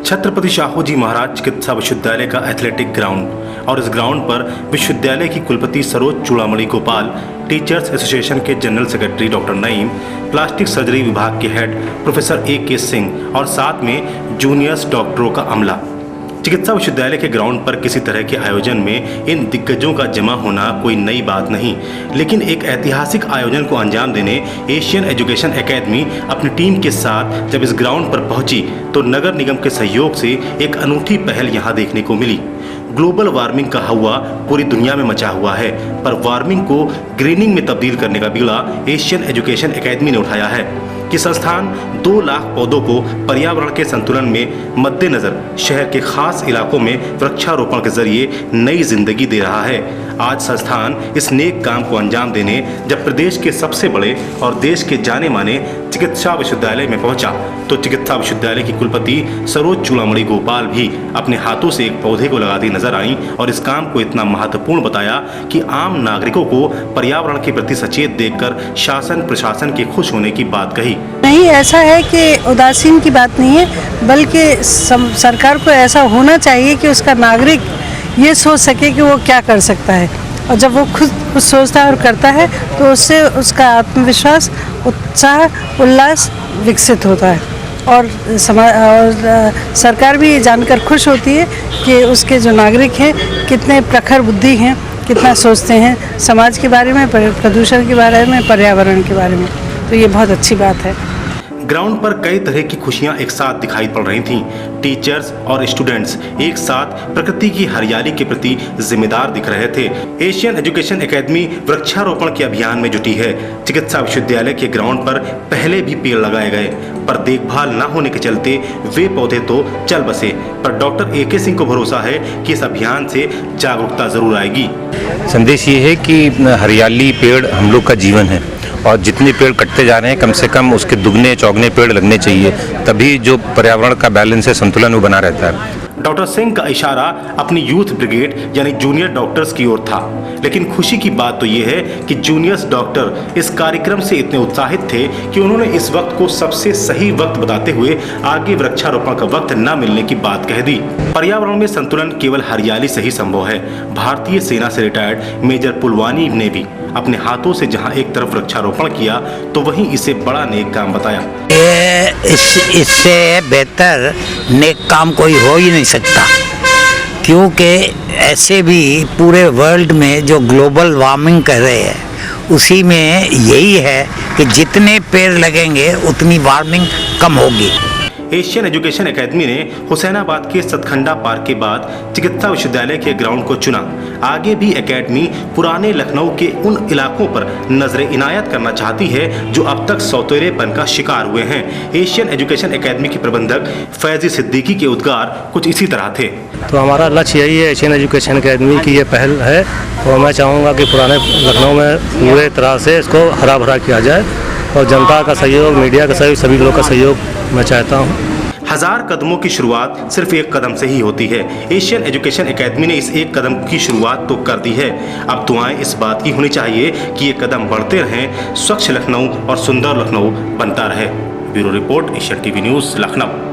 छत्रपति शाहू जी महाराज चिकित्सा विश्वविद्यालय का एथलेटिक ग्राउंड और इस ग्राउंड पर विश्वविद्यालय की कुलपति सरोज चूड़ामणि गोपाल, टीचर्स एसोसिएशन के general secretary doctor Naeem, plastic surgery विभाग के हेड प्रोफेसर A.K. सिंह और साथ में जूनियर्स डॉक्टरों का अमला। चिकित्सा विश्वविद्यालय के ग्राउंड पर किसी तरह के आयोजन में इन दिग्गजों का जमा होना कोई नई बात नहीं, लेकिन एक ऐतिहासिक आयोजन को अंजाम देने एशियन एजुकेशन एकेडमी अपनी टीम के साथ जब इस ग्राउंड पर पहुंची तो नगर निगम के सहयोग से एक अनूठी पहल यहां देखने को मिली। ग्लोबल वार्मिंग का हवा पूरी दुनिया में मचा हुआ है, पर वार्मिंग को ग्रीनिंग में तब्दील करने का बीड़ा एशियन एजुकेशन एकेडमी ने उठाया है कि संस्थान 2 लाख पौधों को पर्यावरण के संतुलन में मद्देनजर शहर के खास इलाकों में वृक्षारोपण के जरिए नई जिंदगी दे रहा है। आज संस्थान इस नेक काम को अंजाम देने जब प्रदेश के सबसे बड़े और देश के जाने माने चिकित्सा विश्वविद्यालय में पहुंचा तो चिकित्सा विश्वविद्यालय की कुलपति सरोज चूड़ामणि गोपाल भी अपने हाथों से एक पौधे को लगाती नजर आईं और इस काम को इतना महत्वपूर्ण बताया कि आम नागरिकों को पर्यावरण के प्रति सचेत देखकर शासन प्रशासन के खुश होने की बात कही। नहीं, ऐसा है कि उदासीन की बात नहीं है, बल्कि सरकार को ऐसा होना चाहिए कि उसका नागरिक ये सोच सके कि वो क्या कर सकता है, और जब वो खुद कुछ सोचता है और करता है तो उससे उसका आत्मविश्वास, उत्साह, उल्लास विकसित होता है और सरकार भी ये जानकर खुश होती है कि उसके जो नागरिक हैं कितने प्रखर बुद्धि हैं, कितना सोचते हैं समाज के बारे में, प्रदूषण के बारे में, पर्यावरण के बारे में। तो ये बहुत अच्छी बात है। ग्राउंड पर कई तरह की खुशियां एक साथ दिखाई पड़ रही थीं। टीचर्स और स्टूडेंट्स एक साथ प्रकृति की हरियाली के प्रति जिम्मेदार दिख रहे थे। एशियन एजुकेशन एकेडमी वृक्षारोपण के अभियान में जुटी है। चिकित्सा विश्वविद्यालय के ग्राउंड पर पहले भी पेड़ लगाए गए, पर देखभाल न होने के चलते वे पौधे तो चल बसे, पर डॉक्टर A.K. सिंह को भरोसा है कि इस अभियान से जागरूकता जरूर आएगी। संदेश ये है कि हरियाली, पेड़ हम लोग का जीवन है और जितने पेड़ कटते जा रहे हैं कम से कम उसके दुगने चौगने पेड़ लगने चाहिए, तभी जो पर्यावरण का बैलेंस है, संतुलन वो बना रहता है। डॉक्टर सिंह का इशारा अपनी यूथ ब्रिगेड यानी जूनियर डॉक्टर्स की ओर था, लेकिन खुशी की बात तो ये है कि जूनियर्स डॉक्टर इस कार्यक्रम से इतने उत्साहित थे कि उन्होंने इस वक्त को सबसे सही वक्त बताते हुए आगे वृक्षारोपण का वक्त न मिलने की बात कह दी। पर्यावरण में संतुलन केवल हरियाली से ही संभव है। भारतीय सेना से रिटायर्ड मेजर पुलवानी ने भी अपने हाथों से जहां एक तरफ वृक्षारोपण किया तो वहीं इसे बड़ा नेक काम बताया। इससे बेहतर नेक काम कोई हो ही नहीं सकता, क्योंकि ऐसे भी पूरे वर्ल्ड में जो ग्लोबल वार्मिंग कर रहे हैं उसी में यही है कि जितने पेड़ लगेंगे उतनी वार्मिंग कम होगी। एशियन एजुकेशन एकेडमी ने हुसैनाबाद के सतखंडा पार्क के बाद चिकित्सा विश्वविद्यालय के ग्राउंड को चुना। आगे भी एकेडमी पुराने लखनऊ के उन इलाकों पर नजरें इनायत करना चाहती है जो अब तक सौतेलेपन का शिकार हुए हैं। एशियन एजुकेशन एकेडमी के प्रबंधक फैजी सिद्दीकी के उद्गार कुछ इसी तरह थे। तो हमारा लक्ष्य यही है, एशियन एजुकेशन एकेडमी की ये पहल है और मैं चाहूँगा कि पुराने लखनऊ में पूरे तरह से इसको हरा भरा किया जाए और जनता का सहयोग, मीडिया का सहयोग, सभी लोगों का सहयोग मैं चाहता हूँ। 1000 कदमों की शुरुआत सिर्फ एक कदम से ही होती है। एशियन एजुकेशन एकेडमी ने इस एक कदम की शुरुआत तो कर दी है, अब दुआएं इस बात की होनी चाहिए कि ये कदम बढ़ते रहें, स्वच्छ लखनऊ और सुंदर लखनऊ बनता रहे। Bureau report, Asian TV news, Lucknow.